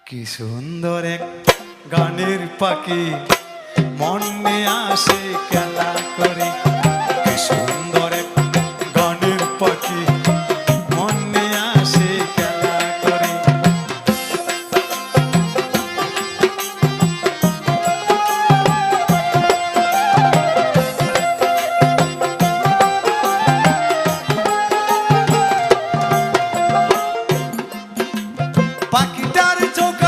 কি সুন্দর এক গানের পাখি মনে আসে খেলা করে। কি সুন্দর এক গানের পাখি মনে আসে খেলা করে। পাখিটার চোখ